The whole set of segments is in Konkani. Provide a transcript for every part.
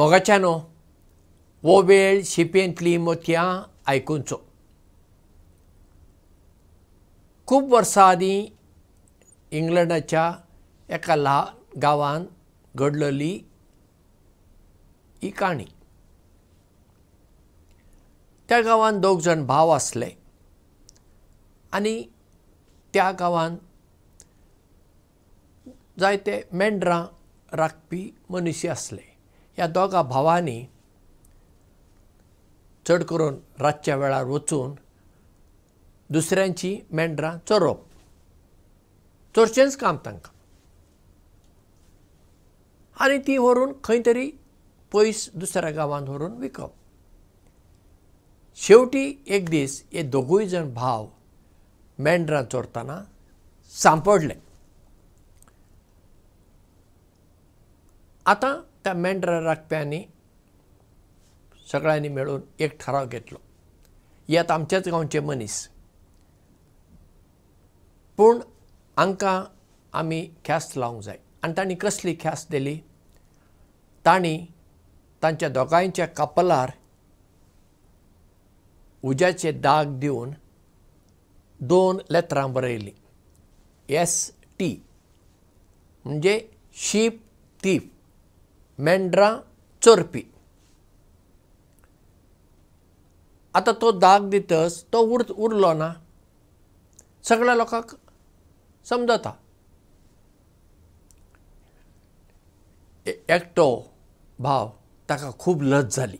मोगाच्यानो वो वेळ शिपेंतली मोतयां आयकुचो. खूब वर्सां आदीं इंग्लंडाच्या एका ल्हान गांवांत घडलेली ही काणी. त्या गांवांत दोग जाण भाव आसले आनी त्या गांवांत जायते मेंढरां राखपी मनीस आसले. ह्या दोगा भावांनी चड करून रातच्या वेळार वचून दुसऱ्यांची मेंढरां चोरप, चोरचेंच काम तांकां. आनी ती व्हरून खंय तरी पयस दुसऱ्या गांवांत व्हरून विकप. शेवटी एक दीस हे दोगूय जाण भाव मेंढरां चोरतना सांपडले. आतां त्या मेंढरां राखप्यांनी सगळ्यांनी मेळून एक थाराव घेतलो. हे आतां आमच्याच गांवचे मनीस, पूण हांकां आमी ख्यास्त लावंक जाय. आनी तांणी कसली ख्यास्त दिली? तांणी तांच्या दोगांयच्या कपलार उज्याचे दाग दिवन 2 लेतरां बरयलीं. ST म्हणजे शीप थीफ, मेंढरां चोरपी. आतां तो दाग दितच तो उरलो ना. सगळ्या लोकांक समजता. एकटो भाव ताका खूब लज जाली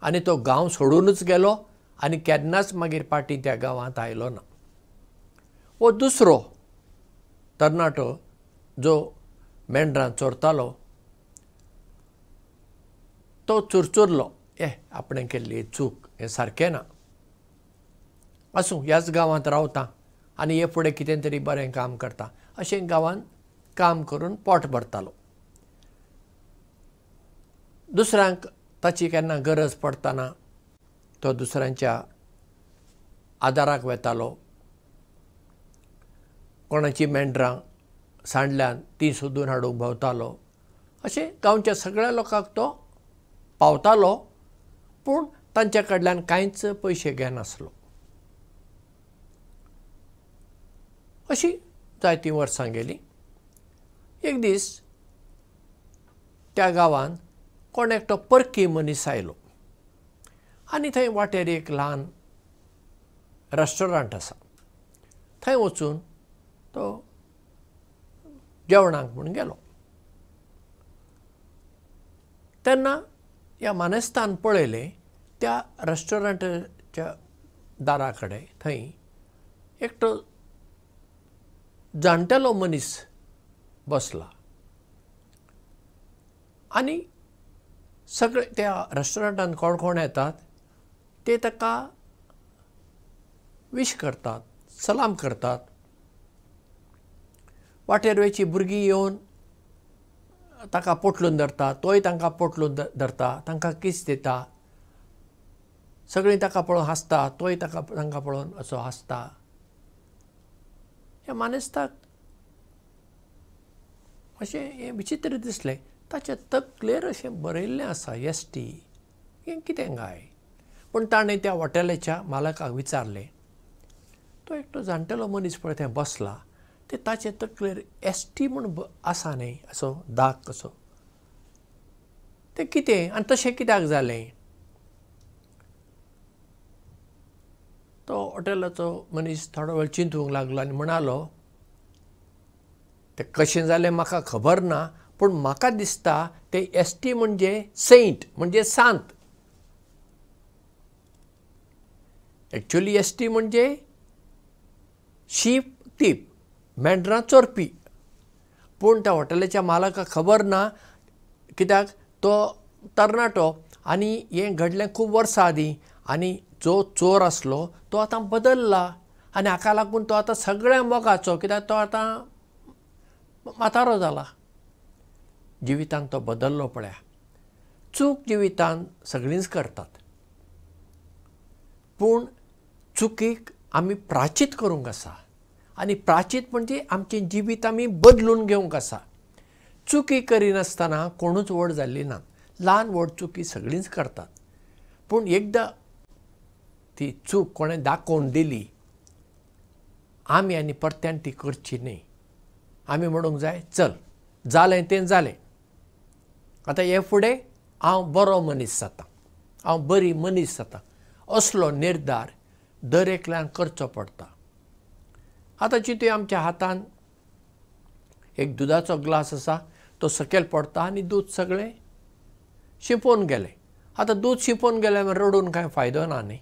आनी तो गांव सोडूनच गेलो आनी केन्नाच मागीर पाटी त्या गांवांत आयलो ना. वो दुसरो तरणाटो जो मेंढरां चोरतालो तो चुरचुरलो, आपणें केल्ली चूक, हें सारकें ना. आसूं, ह्याच गांवांत रावता आनी हे फुडें कितें तरी बरें काम करता अशें गांवांत काम करून पोट भरतालो. दुसऱ्यांक ताची केन्ना गरज पडटना तो दुसऱ्यांच्या आदाराक वेतालो. कोणाची मेंढरां सांडल्यान ती सोदून हाडूंक भोंवतालो. अशें गांवच्या सगळ्या लोकांक तो पावतालो, पूण तांचे कडल्यान कांयच पयशे घेनासलो. अशीं जायतीं वर्सां गेलीं. एक दीस त्या गांवांत कोण एकटो परकी मनीस आयलो आनी थंय वाटेर एक ल्हान रेस्टॉरंट आसा. थंय वचून तो जेवणाक म्हूण गेलो. तेन्ना ह्या मानेस्तान पळयलें त्या रेस्टॉरंटाच्या दारा कडेन थंय एकटो जाणटेलो मनीस बसला आनी सगळे त्या रेस्टॉरंटांत कोण कोण येतात ते ताका विश करतात, सलाम करतात. वाटेर वयची भुरगीं येवन ताका पोटलून धरता, तोय तांकां पोटलून धरता, तांकां किस दिता. सगळीं ताका पळोवन हांसता, तोय तांकां पळोवन असो हांसता. ह्या मानेस्ताक अशें हें विचित्र दिसलें. ताच्या तकलेर अशें बरयल्लें आसा ST. हें कितें काय? पूण ताणें त्या हॉटेलाच्या मालकाक विचारलें. तो एकटो जाणटेलो मनीस पळय थंय बसला, ते ताचे तकलेर ST म्हूण आसा न्ही, असो दाग कसो. तें कितें आनी तशें कित्याक जालें? तो हॉटेलाचो मनीस थोडो वेळ चिंतूंक लागलो आनी म्हणालो, तें कशें जालें म्हाका खबर ना, पूण म्हाका दिसता तें ST म्हणजे सेंट, म्हणजे सांत. एक्चुअली ST म्हणजे शीप थीफ, मेंढरां चोरपी. पूण त्या हॉटेलाच्या मालकाक खबर ना, कित्याक तो तरणाटो आनी हें घडलें खूब वर्सां आदीं. आनी जो चोर आसलो तो आतां बदल्ला आनी हाका लागून तो आतां सगळ्या मोगाचो, कित्याक तो आतां म्हातारो जाला. जिवितांत तो बदल्लो पळया. चूक जिवितांत सगळींच करतात, पूण चुकीक आमी प्राचीत करूंक आसा. आनी प्राचीत म्हणजे आमचें जिवीत आमी बदलून घेवंक आसा. चुकी करिनासतना कोणूच व्हड जाल्ली ना. ल्हान व्हड चुकी सगळींच करतात. पूण एकदां ती चूक कोणें दाखोवन दिली आमी आनी परत्यान ती करची न्ही. आमी म्हणूंक जाय चल जालें तें जालें. आतां हे फुडें हांव बरो मनीस जातां, हांव बरी मनीस जातां असलो निर्धार दर एकल्यान करचो पडटा. आतां चिंतूया आमच्या हातान एक दुदाचो ग्लास आसा, तो सकयल पडटा आनी दूद सगळें शिंपोवन गेलें. आतां दूद शिंपोवन गेलें म्हण रडून कांय फायदो ना न्ही.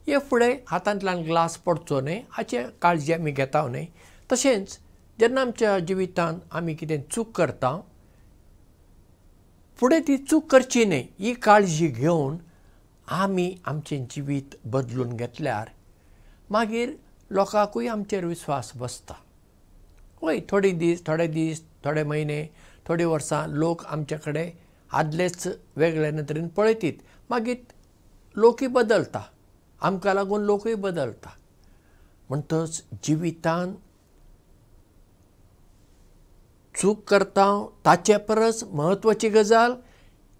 हे फुडें हातांतल्यान ग्लास पडचो न्ही हाची काळजी आमी घेता न्ही. तशेंच जेन्ना आमच्या जिवितांत आमी कितें चूक करता फुडें ती चूक करची न्ही ही काळजी घेवन आमी आमचें जिवीत बदलून घेतल्यार मागीर लोकांकूय आमचेर विस्वास बसता. हय थोडे दीस थोडे म्हयने थोडीं वर्सां लोक आमचे कडेन आदलेच वेगळे नदरेन पळयतीत. मागीर लोकूय बदलता, आमकां लागून लोकूय बदलता. म्हणटच जिवितांत चूक करता ताचे परस म्हत्वाची गजाल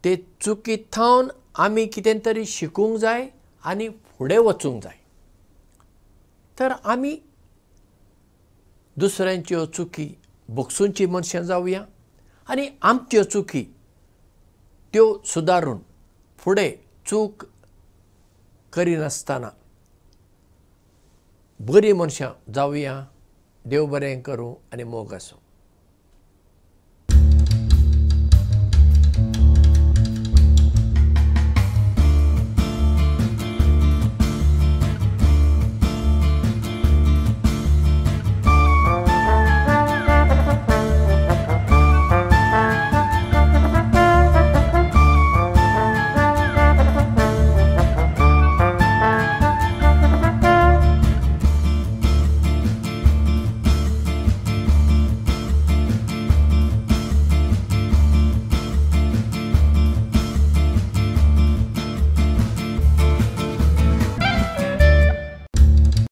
ते चुकींत थावन आमी कितें तरी शिकूंक जाय आनी फुडें वचूंक जाय. तर आमी दुसऱ्यांच्यो चुकी भोगसूंची मनशां जावया आनी आमच्यो चुकी त्यो सुदारून फुडें चूक करिनासतना बरीं मनशां जावया. देव बरें करूं आनी मोग आसूं.